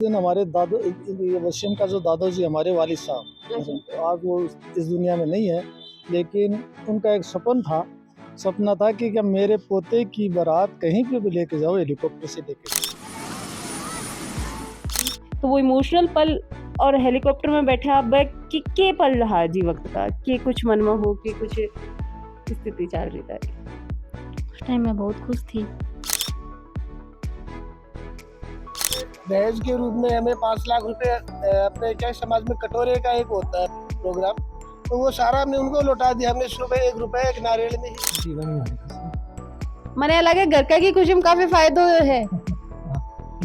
दिन हमारे दादो ये वसीम का जो दादाजी हमारे वालिद साहब आज वो इस दुनिया में नहीं है, लेकिन उनका एक सपना था कि क्या मेरे पोते की बारात कहीं पे भी लेके जाओ, हेलीकॉप्टर से लेके जाओ। तो वो इमोशनल पल और हेलीकॉप्टर में बैठा आप कि के पल रहा जी वक्त का कि कुछ मनवा हो कि कुछ स्थिति चल रही था। उस टाइम मैं बहुत खुश थी। दहेज के रूप में हमें 5 लाख रुपए अपने क्या समाज में कटोरे का एक होता है प्रोग्राम, तो वो सारा हमने उनको लौटा दिया। हमने सुबह 1 रुपए एक नारियल में मने लगे घर का की खुशी में काफी फायदो है। ये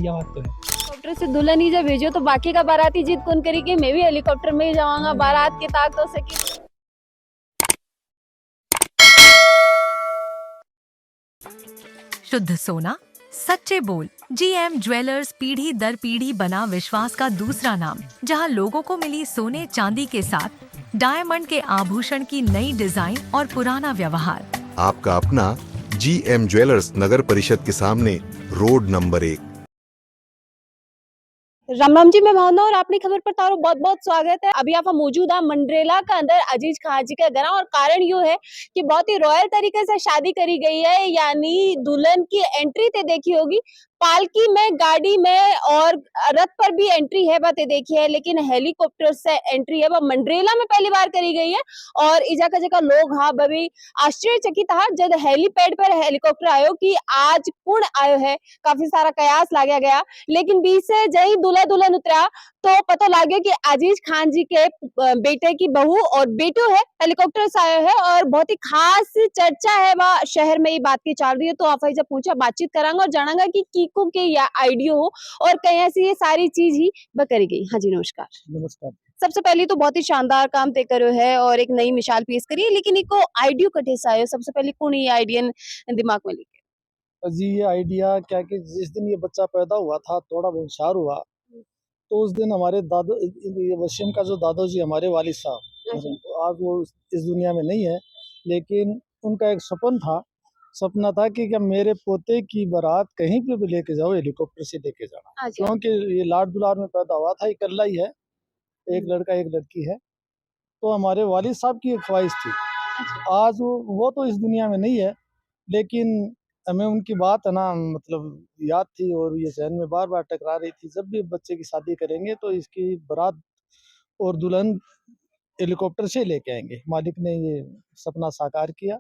बात तो है। हेलीकॉप्टर से दुल्हन ही जब भेजो तो बाकी का बाराती जिद कौन करी कि मैं भी हेलीकॉप्टर में ही जाऊंगा बारात की ताकतों से की। शुद्ध सोना, सच्चे बोल। जीएम ज्वेलर्स पीढ़ी दर पीढ़ी बना विश्वास का दूसरा नाम, जहां लोगों को मिली सोने चांदी के साथ डायमंड के आभूषण की नई डिजाइन और पुराना व्यवहार। आपका अपना जीएम ज्वेलर्स नगर परिषद के सामने, रोड नंबर 1। राम राम जी, मैं भावना और अपनी खबर पर तारो बहुत बहुत स्वागत है। अभी आप मौजूद है मंडरेला का अंदर अजीज खान जी का घर, और कारण यू है कि बहुत ही रॉयल तरीके से शादी करी गई है। यानी दुल्हन की एंट्री ते देखी होगी, पालकी में, गाड़ी में और रथ पर भी एंट्री है बातें देखी है, लेकिन हेलीकॉप्टर से एंट्री है वो मंडरेला में पहली बार करी गई है। और इजा का जगह लोग हाँ बभी आश्चर्यचकित था जब हेलीपैड पर हेलीकॉप्टर आयो कि आज कौन आयो है, काफी सारा कयास लागया गया। लेकिन बीच से जही दूल्हा दुल्हन उतरा तो पता लगे कि अजीज खान जी के बेटे की बहू और बेटो है हेलीकॉप्टर से आया है, और बहुत ही खास चर्चा है वह शहर में ये बात की चल रही है। तो आप जब पूछा बातचीत करांगा और जानांगा कि कीको के या आइडियो हो और कहीं से ये सारी चीज ही करी गई। हाँ जी, नमस्कार। नमस्कार। सबसे पहले तो बहुत ही शानदार काम तय करो है और एक नई मिसाल पेश करी है, लेकिन इको आइडियो कटे से आयो, सबसे पहले कौन ये आइडिया दिमाग में लेके? जी ये आइडिया क्या कि जिस दिन ये बच्चा पैदा हुआ था, थोड़ा बहुत होशियार हुआ, तो उस दिन हमारे ये वसीम का जो दादाजी हमारे वालिद साहब आज वो इस दुनिया में नहीं है, लेकिन उनका एक सपना था कि क्या मेरे पोते की बारात कहीं पे भी लेके जाओ, हेलीकॉप्टर से लेके जाना। क्योंकि ये लाड दुलार में पैदा हुआ था, इकल्ला ही है, एक लड़का एक लड़की है। तो हमारे वालिद साहब की एक ख्वाहिश थी। आज वो तो इस दुनिया में नहीं है, लेकिन हमें उनकी बात है ना मतलब याद थी, और ये ज़हन में बार बार टकरा रही थी, जब भी बच्चे की शादी करेंगे तो इसकी बारात और दुल्हन हेलीकॉप्टर से लेके आएंगे। मालिक ने ये सपना साकार किया,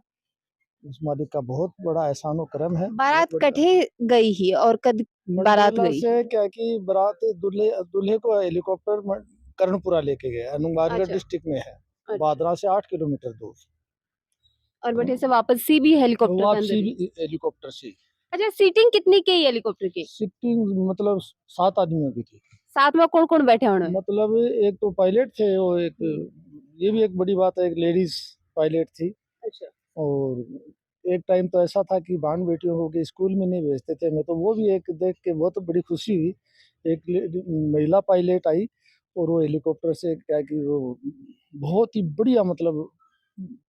उस मालिक का बहुत बड़ा एहसान और करम है। बारात कठे गई ही और कद बारात मंडरेला गई? से क्या कि बारात दूल्हे दूल्हे को हेलीकॉप्टर कर्णपुरा लेके गए, हनुमानगढ़ अच्छा। डिस्ट्रिक्ट में है, अच्छा। बादरा से 8 किलोमीटर दूर। और बठे से वापसी भी हेलीकॉप्टर के अंदर वापसी ही? भी हेलीकॉप्टर से। अच्छा, सीटिंग कितनी की है हेलीकॉप्टर की? सिटिंग मतलब 7 आदमियों की थी। साथ में कौन कौन बैठे होने? मतलब एक तो पायलट थे, और एक ये भी एक बड़ी बात है, एक लेडीज पायलट थी। अच्छा। और एक टाइम तो ऐसा था कि बहन बेटियों को कि स्कूल में नहीं भेजते थे, मैं तो वो भी एक देख के बहुत बड़ी खुशी हुई। एक महिला पायलट आई, और वो हेलीकॉप्टर से क्या कि वो बहुत ही बढ़िया मतलब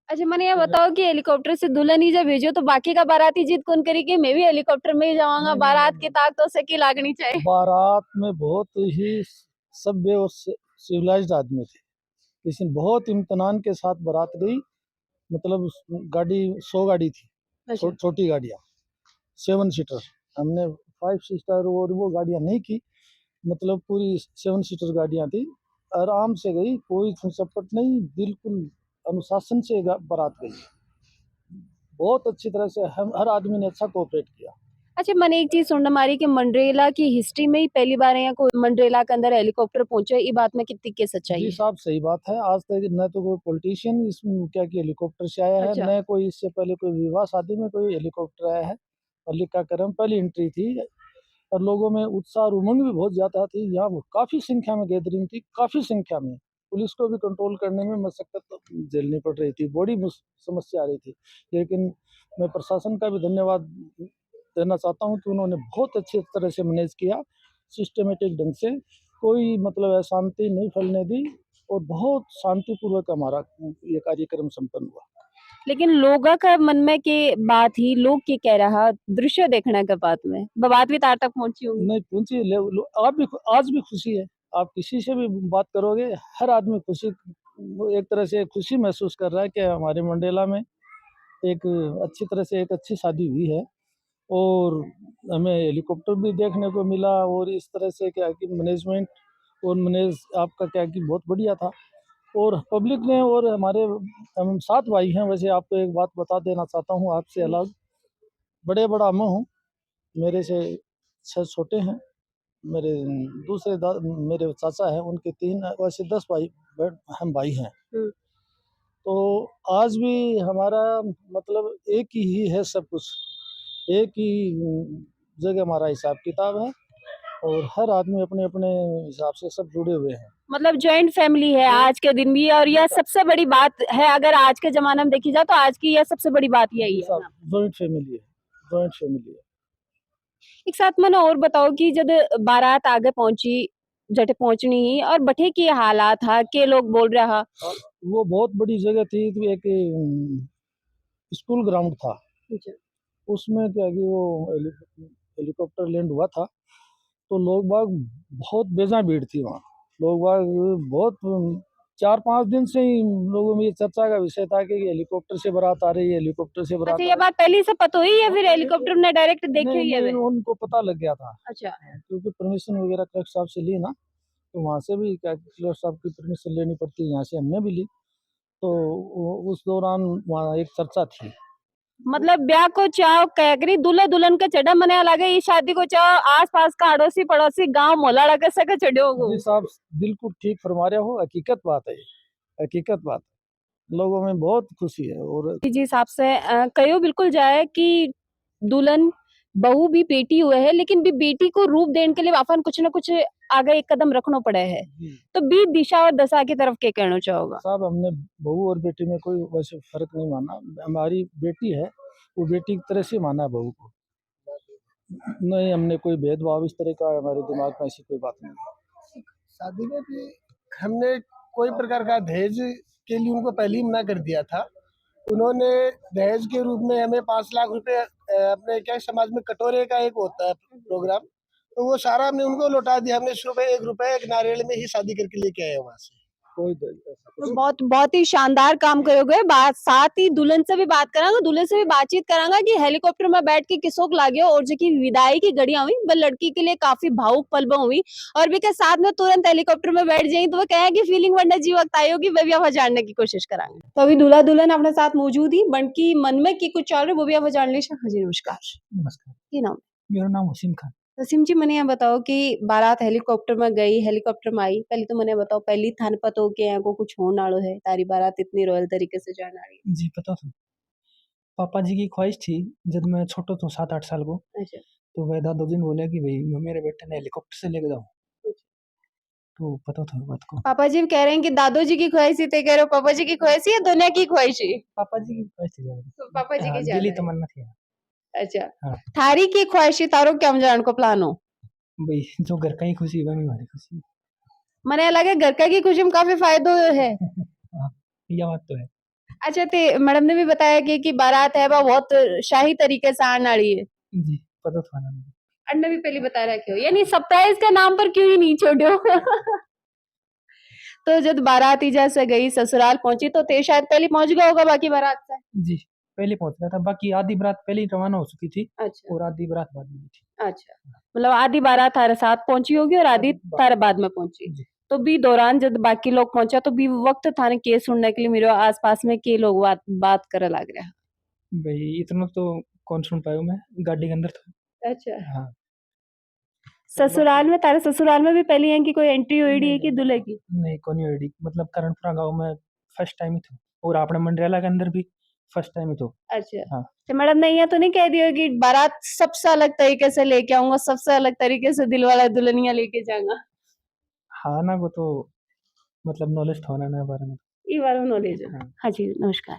अच्छा, मैंने ये बताओ कि हेलीकॉप्टर से दुल्हन ही जब भेजो तो बाकी का बाराती जिद कौन करी कि मैं भी हेलीकॉप्टर में ही जाऊंगा बारात की ताकतों से की लागनी चाहिए? बारात में बहुत ही सभ्य और सिविलाइज्ड आदमी थे, लेकिन बहुत इम्तनान के साथ बारात गई। मतलब गाड़ी 100 गाड़ी थी, अच्छा। छोटी गाड़ियाँ 7 सीटर। हमने 5 सीटर और वो गाड़ियाँ नहीं की, मतलब पूरी 7 सीटर गाड़ियाँ थी। आराम से गई, कोई चपट नहीं, बिल्कुल अनुशासन से बारात गई। बहुत अच्छी तरह से हम हर आदमी ने अच्छा कोऑपरेट किया। अच्छा, मैंने एक चीज सुनना मारी कि मंडरेला की हिस्ट्री में ही पहली बार यहाँ को मंडरेला के अंदर हेलीकॉप्टर पहुंचे, ये बात में कितनी की सच्चाई जी है? साहब, सही बात है। आज तक न तो कोई पॉलिटिशियन इसमें क्या कि हेलीकॉप्टर से आया है, अच्छा। न कोई इससे पहले कोई विवाह शादी में कोई हेलीकॉप्टर आया है। मलिक का करम, पहली एंट्री थी, और लोगों में उत्साह और उमंग भी बहुत ज़्यादा थी। यहाँ काफ़ी संख्या में गैदरिंग थी, काफ़ी संख्या में। पुलिस को भी कंट्रोल करने में मशक्कत झेलनी पड़ रही थी, बड़ी समस्या आ रही थी। लेकिन मैं प्रशासन का भी धन्यवाद देना चाहता हूँ कि उन्होंने बहुत अच्छी तरह से मैनेज किया, सिस्टमेटिक ढंग से, कोई मतलब अशांति नहीं फैलने दी, और बहुत शांतिपूर्वक हमारा ये कार्यक्रम संपन्न हुआ। लेकिन लोगों का मन में के बात ही लोग की कह रहा दृश्य देखने के बाद में बात भी तार तक पहुंची होगी। नहीं पहुंची आप भी आज भी खुशी है। आप किसी से भी बात करोगे, हर आदमी खुशी, वो एक तरह से खुशी महसूस कर रहा है कि हमारे मंडेला में एक अच्छी तरह से एक अच्छी शादी हुई है। और हमें हेलीकॉप्टर भी देखने को मिला, और इस तरह से क्या कि मैनेजमेंट और मैनेज आपका क्या कि बहुत बढ़िया था। और पब्लिक ने, और हमारे हम 7 भाई हैं। वैसे आपको एक बात बता देना चाहता हूँ आपसे अलग, बड़ा मैं हूँ, मेरे से 6 छोटे हैं। मेरे मेरे चाचा हैं, उनके 3, वैसे 10 भाई हम भाई हैं। हम्म। तो आज भी हमारा मतलब एक ही है सब कुछ, एक ही जगह हमारा हिसाब किताब है, और हर आदमी अपने अपने हिसाब से सब जुड़े हुए हैं। मतलब जॉइंट फैमिली है आज के दिन भी, और यह सबसे बड़ी बात है अगर आज के जमाने में देखी जाए तो आज की यह सबसे बड़ी बात यही है ना। जॉइंट फैमिली है, जॉइंट फैमिली है। एक साथ मैंने और बताओ कि जब बारात आगे पहुंची, जटे पहुंचनी ही और बठे की हालात था के लोग बोल रहा। और वो बहुत बड़ी जगह थी, तो एक स्कूल ग्राउंड था। उसमें क्या कि वो हेलीकॉप्टर लैंड हुआ था, तो लोग बाग बहुत बेजा भीड़ थी वहाँ। लोग बाग बहुत 4-5 दिन से ही लोगों में ये चर्चा का विषय था कि हेलीकॉप्टर से बारात आ रही है, हेलीकॉप्टर से बारात अच्छा, आ ये रही बात पहले से पता हुई या फिर है। हेलीकॉप्टर ने डायरेक्ट देखी नहीं हुई है नहीं, वे? उनको पता लग गया था, अच्छा। क्योंकि परमिशन वगैरह कलेक्टर साहब से ली ना, तो वहाँ से भी क्या कलेक्टर साहब की परमिशन लेनी पड़ती है, यहाँ से हमने भी ली। तो उस दौरान वहाँ एक चर्चा थी। मतलब ब्याह को चाहो कैकरी दूल्हे दुल्हन का चढ़ा मने लगे, ये शादी को चाहो आस पास का अड़ोसी पड़ोसी गांव मोहल्ला लगे सके चढ़ो हो। जी साहब, बिल्कुल ठीक फरमा रहे हो, हकीकत बात है ये, हकीकत बात। लोगों में बहुत खुशी है। और जी हिसाब से कहो बिल्कुल जाए कि दुल्हन बहू भी बेटी हुए है, लेकिन भी बेटी को रूप देने के लिए वाफन कुछ न कुछ आगे एक कदम रखना पड़े है। तो बी दिशा और दशा की तरफ क्या कहना चाहोगा? साहब, हमने बहू और बेटी में कोई वैसे फर्क नहीं माना। हमारी बेटी है, वो बेटी की तरह से माना है बहू को। नहीं, हमने कोई भेदभाव इस तरह का हमारे दिमाग में ऐसी कोई बात नहीं। शादी में भी हमने कोई प्रकार का दहेज के लिए उनको पहले ही मना कर दिया था। उन्होंने दहेज के रूप में हमें 5 लाख रुपए अपने क्या समाज में कटोरे का एक होता है प्रोग्राम, तो वो सारा हमने उनको लौटा दिया। हमने सिर्फ 1 रुपए एक नारियल में ही शादी करके लेके आए वहाँ से। कोई ऐसा तो बहुत बहुत ही शानदार काम करोगे। बात साथ ही दुल्हन से भी बात करांगा, दूल्हे से भी बातचीत करांगा कि हेलीकॉप्टर में बैठ के किसोक लागे और जो की विदाई की घड़ियां हुई वह लड़की के लिए काफी भावुक पल हुई, और भी के साथ में तुरंत हेलीकॉप्टर में बैठ जाई तो वो कहे कि फीलिंग वरना जी वक्त आई होगी, वह भी अब जानने की कोशिश करांगे। तो अभी दूल्हा दुल्हन अपने साथ मौजूद ही बनकी मन में की कुछ चल रहा है वो भी अब जान ले। हाँ जी, नमस्कार। नमस्कार, की नाम? मेरा नाम वसीम खान। वसीम जी, मैंने यहाँ बताओ कि बारात हेलीकॉप्टर में गई, हेलीकॉप्टर में आई, पहले तो मैंने बताओ पहली थान पता हो कि यहाँ को कुछ होने वालो है, तारी बारात इतनी रॉयल तरीके से जाने वाली जी पता था। पापा जी की ख्वाहिश थी जब मैं छोटा था 7-8 साल को, है। अच्छा। तो वह दादा जी ने बोला कि भाई मेरे बेटे ने हेलीकॉप्टर से लेके जाओ, तो पता था बात को। पापा जी कह रहे हैं कि दादो जी की ख्वाहिश थी, ते कह रहे हो पापा जी की ख्वाहिश या दुनिया की ख्वाहिश है? पापा जी की ख्वाहिश थी ज्यादा। तो पापा जी हाँ, की दिली ज्यादा है। तमन्ना थी। अच्छा। हाँ। थारी की ख्वाहिश है, तारो क्या जान को प्लान हो? भाई जो घर का ही खुशी है वह हमारी खुशी मने लगे घर का की खुशी में काफी फायदो है। हाँ, यह बात तो है। अच्छा, ते मैडम ने भी बताया कि बारात है वह बहुत शाही तरीके से आने वाली है। जी पता था ना। अन्ना भी पहले बता रखे हो, यानी सरप्राइज का नाम पर क्यों ही नहीं छोड़ो। तो जब बारात इजा से गई ससुराल पहुंची तो ते शायद पहले पहुंच गया होगा बाकी बारात से। जी पहले पहुंच गया था, बाकी आधी बारात पहले ही रवाना हो चुकी थी अच्छा। और आधी बारात बाद में थी। अच्छा, मतलब आधी बारात थारे साथ पहुंची होगी और आधी थारे बाद में पहुंची। जी। तो भी दौरान जब बाकी लोग पहुंचा तो भी वक्त थाने केस सुनने के लिए मेरे आसपास में के लोग बात करे लग रहा। भाई इतना तो कौन सुन पाया, मैं गाड़ी के अंदर था। अच्छा। हाँ। ससुराल में तारे ससुराल में भी पहली है कि कोई एंट्री हुई है कि दूल्हे की? नहीं कौन आईडी, मतलब करणपुरा गांव में फर्स्ट टाइम ही था, और अपने मंडरेला के अंदर भी फर्स्ट टाइम ही तो। अच्छा। हाँ। तो मैडम ने यहाँ तो नहीं कह दिया कि बारात सबसे अलग तरीके से लेके आऊंगा, सबसे अलग तरीके से दिल वाला दुल्हनिया लेके जाऊंगा? हाँ ना, वो तो मतलब नॉलेज था ना बारे में। ये बारे में नॉलेज है। हाँ। हाँ जी, नमस्कार।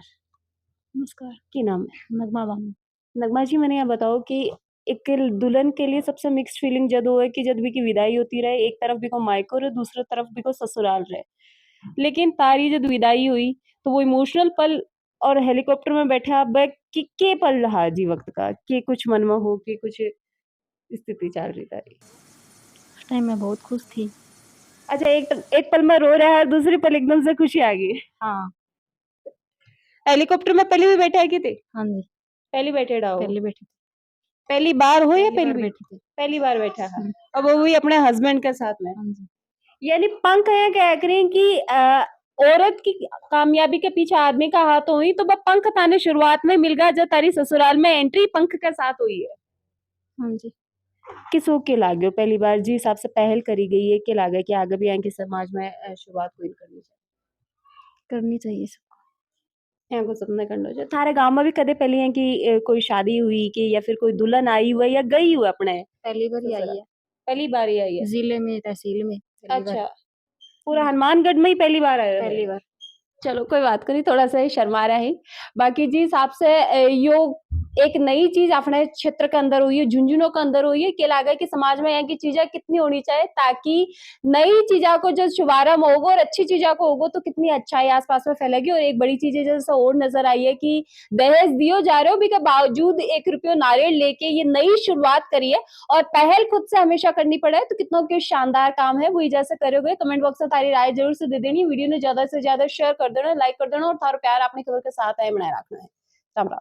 नमस्कार, की नाम है? नगमा बानो। नगमा जी, मैंने यहाँ बताओ कि एक दुल्हन के लिए सबसे मिक्स्ड फीलिंग जब हो है कि जब भी की विदाई होती रहे, एक तरफ भी को मायको रहे, दूसरी तरफ भी को ससुराल रहे, लेकिन तारी जब विदाई हुई तो वो इमोशनल पल और हेलीकॉप्टर में बैठा के पल रहा जी वक्त का के कुछ मन में हो के कुछ स्थिति चल रही था उस टाइम मैं बहुत खुश थी। अच्छा एक पल में रो रहा है और दूसरी पल एकदम से खुशी आ गई हाँ हेलीकॉप्टर में पहले भी बैठा है कि थे हाँ जी पहली बैठे रहा हो पहले बैठी थी। पहली बार हो या पहली पहली बार भी बैठी थी। पहली बार बैठा है हम्म। अब वो भी अपने हस्बैंड के साथ में हाँ जी यानी पंख है कह करें कि औरत की कामयाबी के पीछे आदमी का हाथ हुई तो वह पंख ताने शुरुआत में मिल गया जब तारी ससुराल में एंट्री पंख के साथ हुई है हाँ जी किस हो के लागो पहली बार जी हिसाब से पहल करी गई है के लागे कि आगे भी यहाँ के समाज में शुरुआत हुई करनी चाहिए करनी चाहिए सबको। यहाँ को सबने करना चाहिए थारे गांव में भी कदे पहले है कि कोई शादी हुई कि या फिर कोई दुल्हन आई हुई या गई हुई अपने पहली बार ही आई है पहली बार ही आई है जिले में तहसील में पहली बार। अच्छा पूरा हनुमानगढ़ में ही पहली बार आया है पहली बार चलो कोई बात करी थोड़ा सा ही शर्मा रहा है बाकी जी हिसाब से यो एक नई चीज अपने क्षेत्र के अंदर हुई है झुंझुनों के अंदर हुई है कि लगा कि समाज में यहाँ की चीजें कितनी होनी चाहिए ताकि नई चीजों को जब शुभारंभ होगा और अच्छी चीजों को होगा तो कितनी अच्छाई आसपास में फैलेगी और एक बड़ी चीज है जैसे और नजर आई है कि दहेज दियो जा रहे हो भी के बावजूद 1 रुपया नारियल लेके ये नई शुरुआत करी है और पहल खुद से हमेशा करनी पड़े तो कितना के शानदार काम है वही जैसे करोगे कमेंट बॉक्स में तारी राय जरूर से दे देनी वीडियो ने ज्यादा से ज्यादा शेयर कर देना लाइक कर देना और थारा प्यार अपनी खबर के साथ है बनाए रखना है राम राम